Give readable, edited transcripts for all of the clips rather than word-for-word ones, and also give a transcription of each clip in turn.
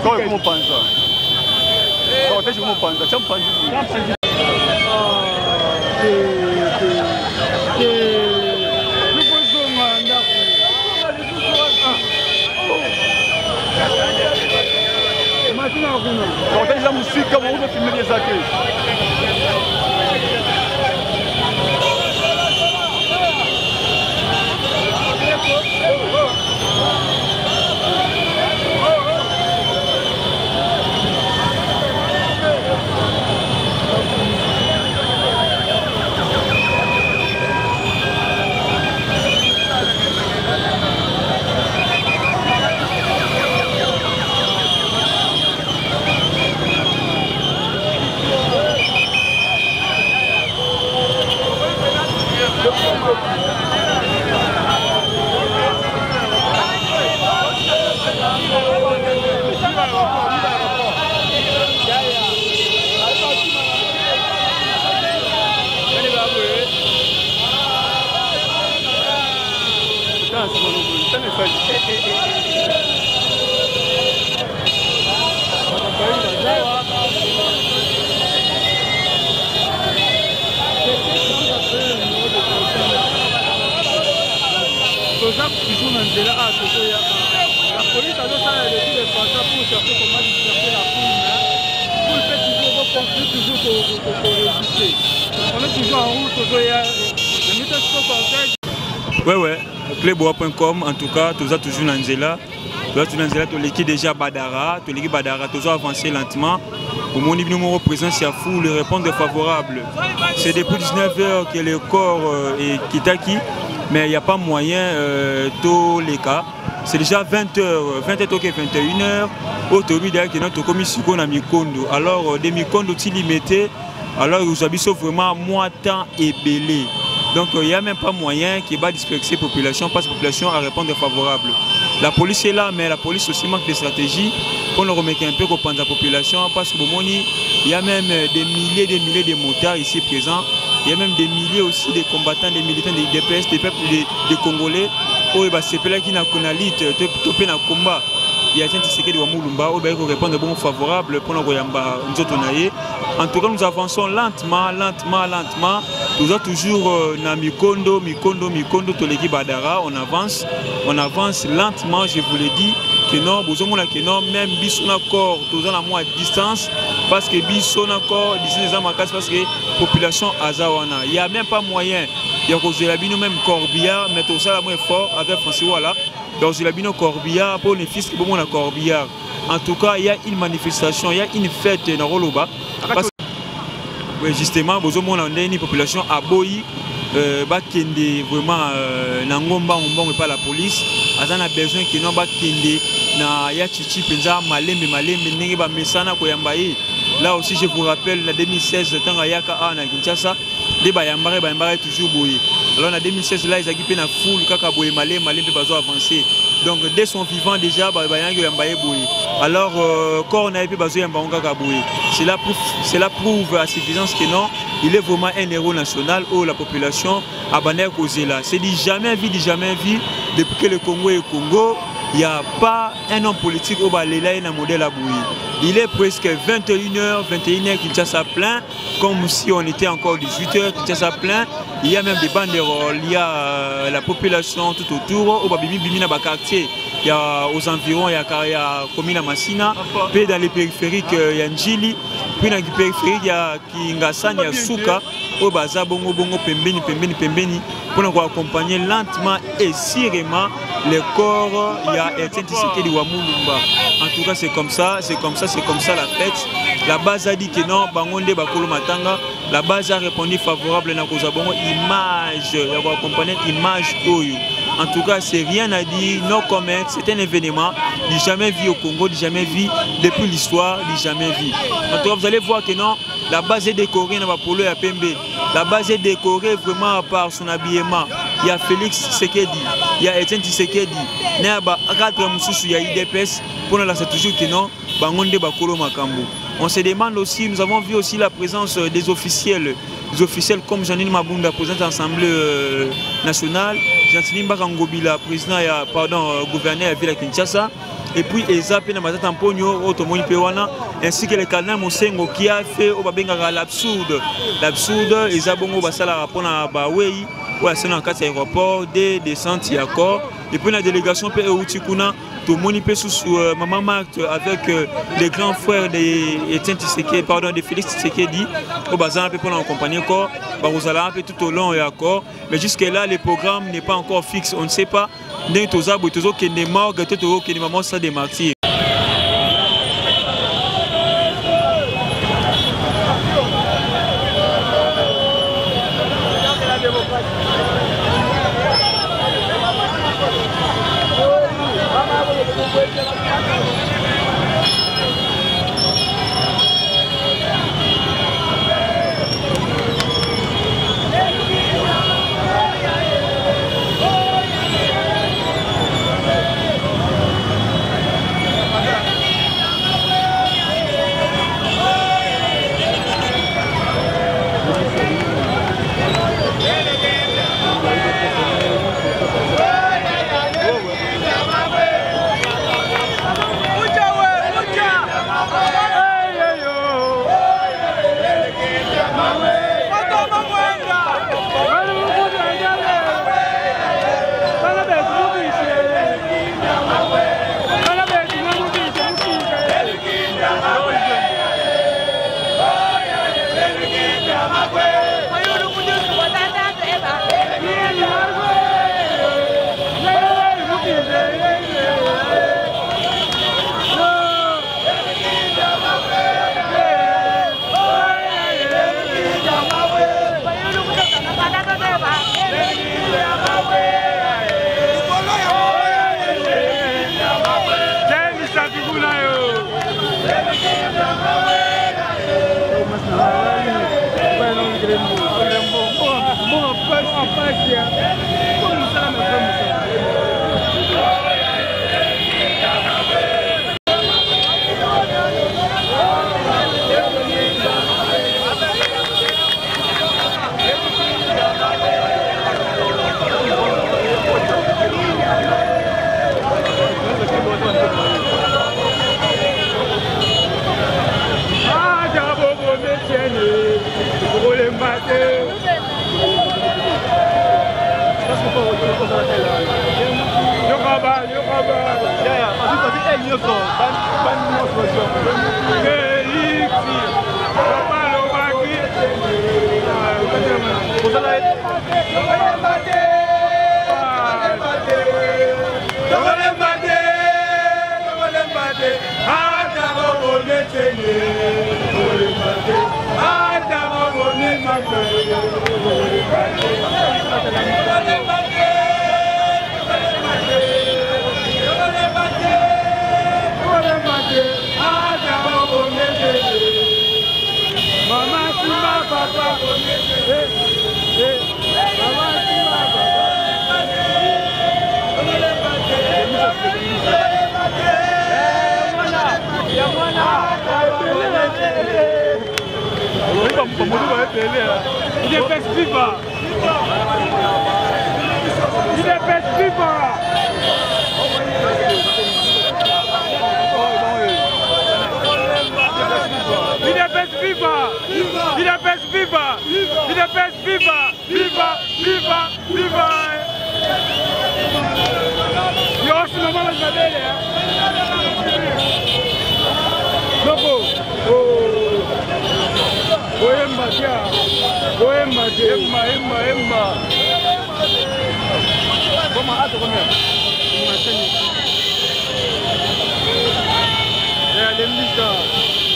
Como panza. Deixa como panza, chama panza. Deixa a música, vamos ver filmes aqui. La police a dit de passer pour chercher comment disperser la foule. Pour le faire toujours, on continue toujours pour résister. On est toujours en route, les méthodes sont en ouais, Clébois.com, en tout cas, tu as toujours Nanzela. Tu as toujours l'équipe déjà Badara, tu l'équipe Badara, tu as avancé lentement. Au moment où nous représentons la foule, les réponses favorables. C'est depuis 19h que le corps est Kitaki, mais il n'y a pas moyen tous les cas. C'est déjà 20h, 21h, au Tobi d'ailleurs qui est notre commission à Mikondo. Alors, des Mikondo limité, alors vous avez vraiment moins temps et belé. Donc, il n'y a même pas moyen qu'il va disperser la population parce que la population a répondu favorable. La police est là, mais la police aussi manque de stratégie pour nous remettre un peu contre la population parce que il y a même des milliers de motards ici présents. Il y a même des milliers aussi de combattants, des militants des DPS, des peuples des Congolais. Oh, c'est là qui n'a qu'une élite, topé dans le combat. Il y a des gens qui ont répondre bon favorable pour nous reyamba. En tout cas, nous avançons lentement. Nous avons toujours na Mikondo, tout l'équipe Badara. On avance lentement, je vous l'ai dit. Que non, même Bisson encore, tous en moins à distance, parce que Bisson encore, parce que la population Azawana. Il n'y a même pas moyen. Il y a cause de la bino même Corbillard, mais tout ça la moins fort avec François Walla. Donc je la bino Corbillard pour les fils qui vont à Corbillard. En tout cas, il y a une manifestation, il y a une fête dans Roloba. Parce que oui, justement, on a une population à Boyi. Bakende vraiment Nangomba on pas la police. Azana besoin que non bakende na ya chichi penza malembe ndenge ba mesana ko yambaye. Là aussi je vous rappelle en 2016 tanga yaka na Kinshasa de ba yambare toujours boye. Alors en 2016 là ils a équipé na foule kaka boye malembe bazo avancer. Donc dès son vivant déjà ba yango yambaye boye. Alors quand on a épé bazo yamba kaka boye. Cela prouve à suffisance que non, il est vraiment un héros national où la population a banné causé là. C'est dit jamais vu depuis que le Congo est Congo. Il n'y a pas un homme politique au Baléla et un modèle à bouillir. Il est presque 21h, Kinshasa plein, comme si on était encore 18h, Kinshasa plein. Il y a même des banderoles, il y a la population tout autour, au Babimi quartier. Il y a aux environs, il y a Komina Massina, puis dans les périphériques, il y a Njili, puis dans les périphériques, il y a Kingassan, il y a Souka, au Baza, Bongo, Pembeni, pour nous accompagner lentement et sérieusement les corps, il y a Etienne Tshisekedi Wamulumba. En tout cas, c'est comme ça la fête. La base a dit que non, Bangonde Bakolo Matanga, la base a répondu favorable à Kozabongo, image, il y a accompagné image Oyo. En tout cas, c'est rien à dire, no comment, c'est un événement, du jamais vu au Congo, du jamais vu depuis l'histoire, du jamais vu. En tout cas, vous allez voir que non, la base est décorée dans Polo et Pembe. La base est décorée vraiment à part son habillement. Il y a Félix Tshisekedi, il y a Etienne Tshisekedi, il y a 4 Moussous, il y a IDPS, pour nous là c'est toujours que non, Bangonde Bakolo Makambo. On se demande aussi, nous avons vu aussi la présence des officiels comme Janine Mabunda, président de l'Assemblée nationale, Jean-Tini Bakangobila, président, gouverneur de la ville de Kinshasa, et puis Eza Penamata Tamponio, Otomoni Pewana, ainsi que le cardinal Mosengo qui a fait au Babenga l'absurde. L'absurde, Eza Bongo Basala rapport à Bawei, ou à Sénat aéroport, des descentes y accord, et puis la délégation P. Outikuna, tout le monde peut sous Maman Marthe avec les grands frères de Félix Tshisekedi, au Bazar, pour l'accompagner encore, Barozala, tout au long et accord, mais jusque-là, le programme n'est pas encore fixe, on ne sait pas. N'est toujours qu'il est mort, toujours qu'il est mort, ça des martyrs.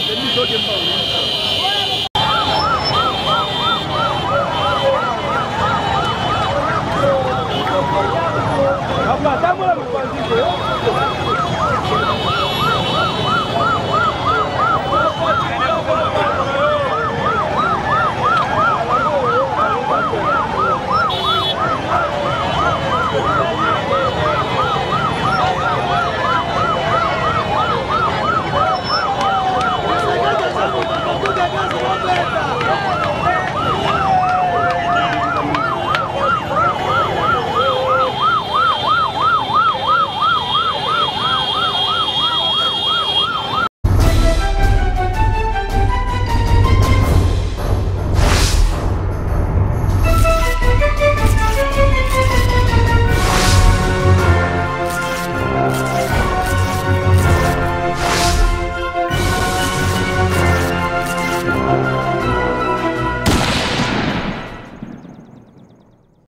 Let me show you.